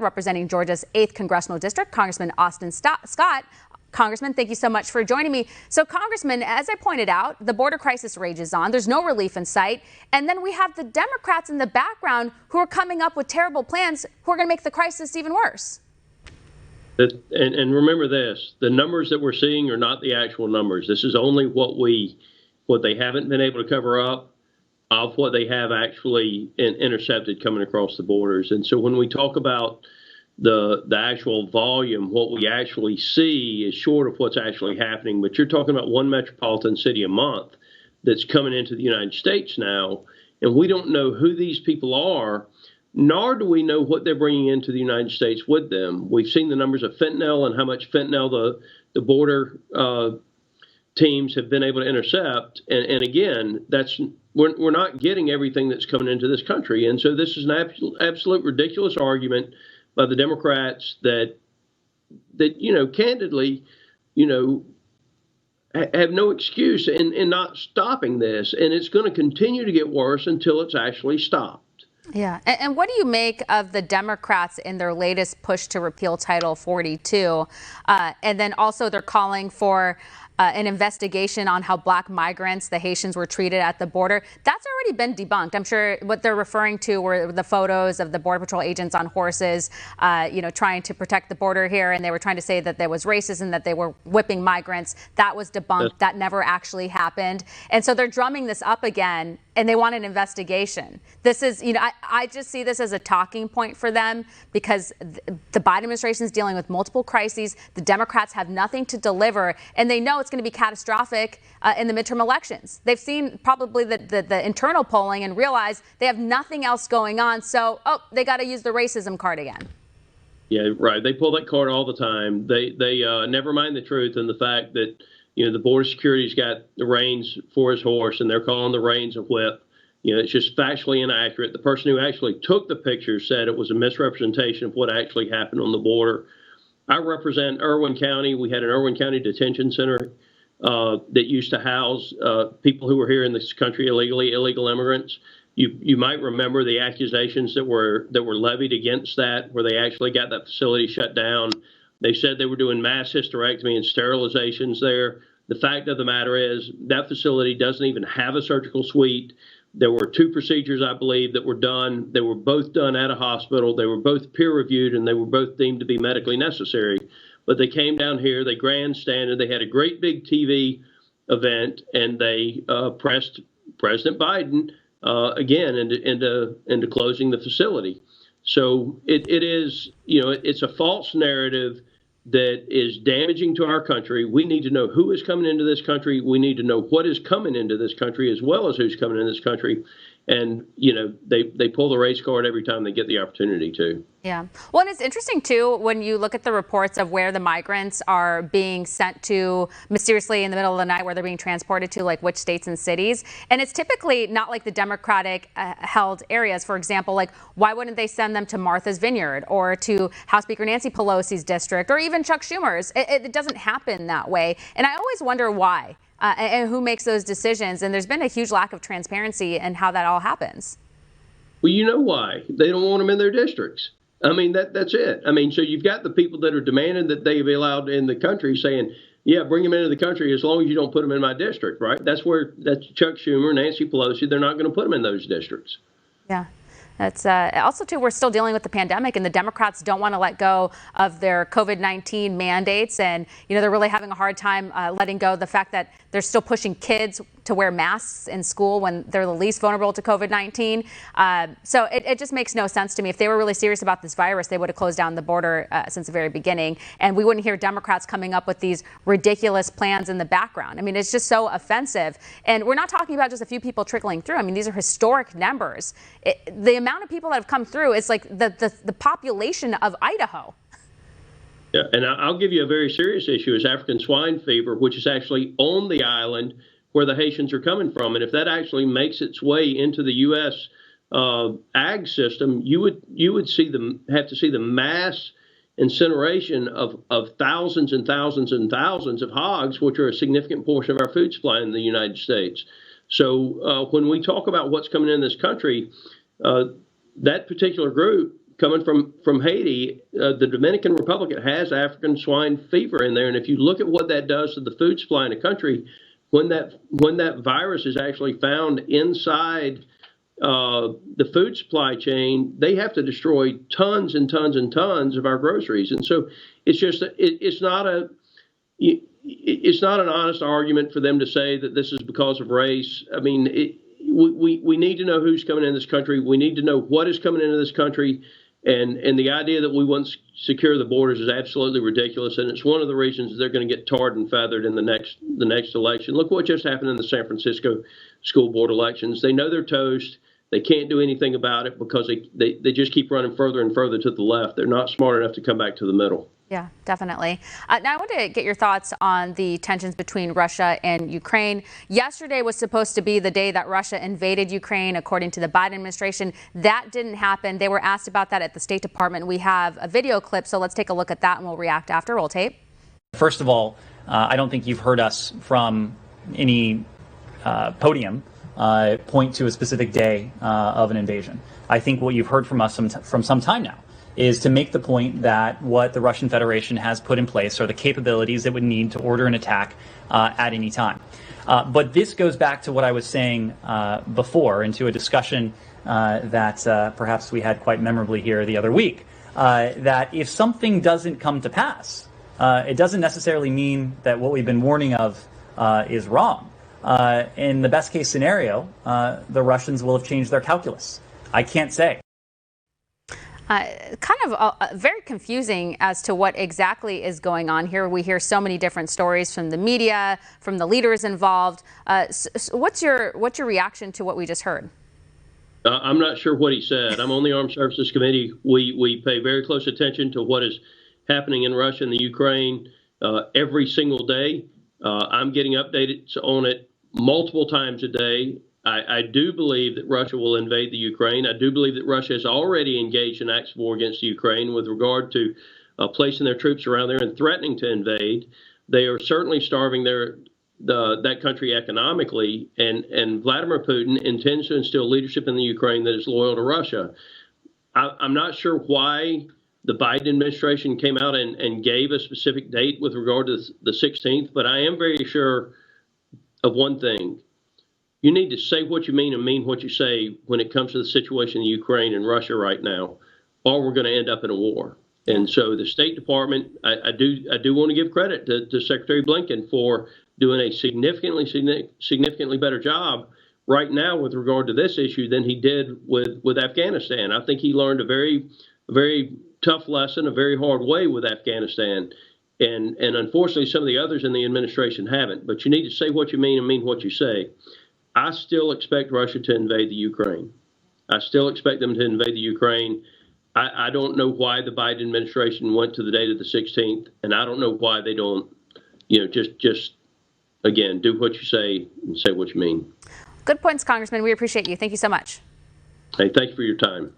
representing Georgia's 8th Congressional District, Congressman Austin Scott. Congressman, thank you so much for joining me. So, Congressman, as I pointed out, the border crisis rages on. There's no relief in sight. And then we have the Democrats in the background who are coming up with terrible plans who are going to make the crisis even worse. And remember this, the numbers that we're seeing are not the actual numbers. This is only what they haven't been able to cover up of what they have actually intercepted coming across the borders. And so when we talk about the actual volume, what we actually see is short of what's actually happening. But you're talking about one metropolitan city a month that's coming into the United States now, and we don't know who these people are, nor do we know what they're bringing into the United States with them. We've seen the numbers of fentanyl and how much fentanyl the border teams have been able to intercept. And again, we're not getting everything that's coming into this country. And so this is an absolute ridiculous argument by the Democrats that candidly, have no excuse in not stopping this. And it's going to continue to get worse until it's actually stopped. Yeah. And what do you make of the Democrats in their latest push to repeal Title 42? And then also they're calling for an investigation on how Black migrants, the Haitians, were treated at the border. That's already been debunked. I'm sure what they're referring to were the photos of the Border Patrol agents on horses, trying to protect the border here. And they were trying to say that there was racism, that they were whipping migrants. That was debunked. That never actually happened. And so they're drumming this up again, and they want an investigation. This is, I just see this as a talking point for them because the Biden administration is dealing with multiple crises. The Democrats have nothing to deliver, and they know it's going to be catastrophic in the midterm elections. They've seen probably the internal polling and realize they have nothing else going on. So, they got to use the racism card again. Yeah, right. They pull that card all the time. They never mind the truth and the fact that the border security's got the reins for his horse, and they're calling the reins a whip. It's just factually inaccurate. The person who actually took the picture said it was a misrepresentation of what actually happened on the border. I represent Irwin County. We had an Irwin County detention center that used to house people who were here in this country illegally, illegal immigrants. You might remember the accusations that were levied against that, where they actually got that facility shut down. They said they were doing mass hysterectomy and sterilizations there. The fact of the matter is that facility doesn't even have a surgical suite. There were 2 procedures, I believe, that were done. They were both done at a hospital. They were both peer-reviewed, and they were both deemed to be medically necessary. But they came down here, they grandstanded, they had a great big TV event, and they pressed President Biden again into closing the facility. So it is, it's a false narrative that is damaging to our country. We need to know who is coming into this country. We need to know what is coming into this country as well as who's coming into this country. And, they pull the race card every time they get the opportunity to. Yeah. Well, and it's interesting, too, when you look at the reports of where the migrants are being sent to mysteriously in the middle of the night, where they're being transported to, like which states and cities. And it's typically not like the Democratic held areas. For example, like why wouldn't they send them to Martha's Vineyard or to House Speaker Nancy Pelosi's district or even Chuck Schumer's? It doesn't happen that way. And I always wonder why. And who makes those decisions. And there's been a huge lack of transparency in how that all happens. Well, you know why. They don't want them in their districts. I mean, that's it. I mean, so you've got the people that are demanding that they be allowed in the country saying, yeah, bring them into the country as long as you don't put them in my district, right? That's Chuck Schumer, Nancy Pelosi. They're not going to put them in those districts. Yeah. That's also, too, we're still dealing with the pandemic, and the Democrats don't want to let go of their COVID-19 mandates. And, they're really having a hard time letting go of the fact that they're still pushing kids to wear masks in school when they're the least vulnerable to COVID-19. So it just makes no sense to me. If they were really serious about this virus, they would have closed down the border since the very beginning. And we wouldn't hear Democrats coming up with these ridiculous plans in the background. I mean, it's just so offensive. And we're not talking about just a few people trickling through. I mean, these are historic numbers. The amount of people that have come through is like the population of Idaho. Yeah, and I'll give you a very serious issue is African swine fever, which is actually on the island where the Haitians are coming from. And if that actually makes its way into the U.S. Ag system, you would have to see the mass incineration of thousands and thousands and thousands of hogs, which are a significant portion of our food supply in the United States. So when we talk about what's coming in this country, that particular group coming from Haiti, the Dominican Republic has African swine fever in there, and if you look at what that does to the food supply in the country, when that virus is actually found inside the food supply chain, they have to destroy tons and tons and tons of our groceries, and so it's not an honest argument for them to say that this is because of race. I mean, we need to know who's coming in this country. We need to know what is coming into this country. And the idea that we want to secure the borders is absolutely ridiculous. And it's one of the reasons they're going to get tarred and feathered in the next election. Look what just happened in the San Francisco school board elections. They know they're toast. They can't do anything about it because they just keep running further and further to the left. They're not smart enough to come back to the middle. Yeah, definitely. Now I want to get your thoughts on the tensions between Russia and Ukraine. Yesterday was supposed to be the day that Russia invaded Ukraine, according to the Biden administration. That didn't happen. They were asked about that at the State Department. We have a video clip, so let's take a look at that and we'll react after. Roll tape. First of all, I don't think you've heard us from any podium point to a specific day of an invasion. I think what you've heard from us from some time now is to make the point that what the Russian Federation has put in place are the capabilities it would need to order an attack at any time. But this goes back to what I was saying before, and to a discussion that perhaps we had quite memorably here the other week, that if something doesn't come to pass, it doesn't necessarily mean that what we've been warning of is wrong. In the best case scenario, the Russians will have changed their calculus. I can't say. Kind of very confusing as to what exactly is going on here. We hear so many different stories from the media, from the leaders involved. So what's your reaction to what we just heard? I'm not sure what he said. I'm on the Armed Services Committee. We pay very close attention to what is happening in Russia and the Ukraine every single day. I'm getting updated on it multiple times a day. I do believe that Russia will invade the Ukraine. I do believe that Russia has already engaged in acts of war against the Ukraine with regard to placing their troops around there and threatening to invade. They are certainly starving that country economically, and Vladimir Putin intends to instill leadership in the Ukraine that is loyal to Russia. I'm not sure why the Biden administration came out and gave a specific date with regard to the 16th, but I am very sure of one thing. You need to say what you mean and mean what you say when it comes to the situation in Ukraine and Russia right now, or we're going to end up in a war. And so the State Department, I do want to give credit to Secretary Blinken for doing a significantly better job right now with regard to this issue than he did with Afghanistan. I think he learned a very tough lesson, a very hard way with Afghanistan. And unfortunately, some of the others in the administration haven't. But you need to say what you mean and mean what you say. I still expect Russia to invade the Ukraine. I still expect them to invade the Ukraine. I don't know why the Biden administration went to the date of the 16th, and I don't know why they don't, just again, do what you say and say what you mean. Good points, Congressman. We appreciate you. Thank you so much. Hey, thank you for your time.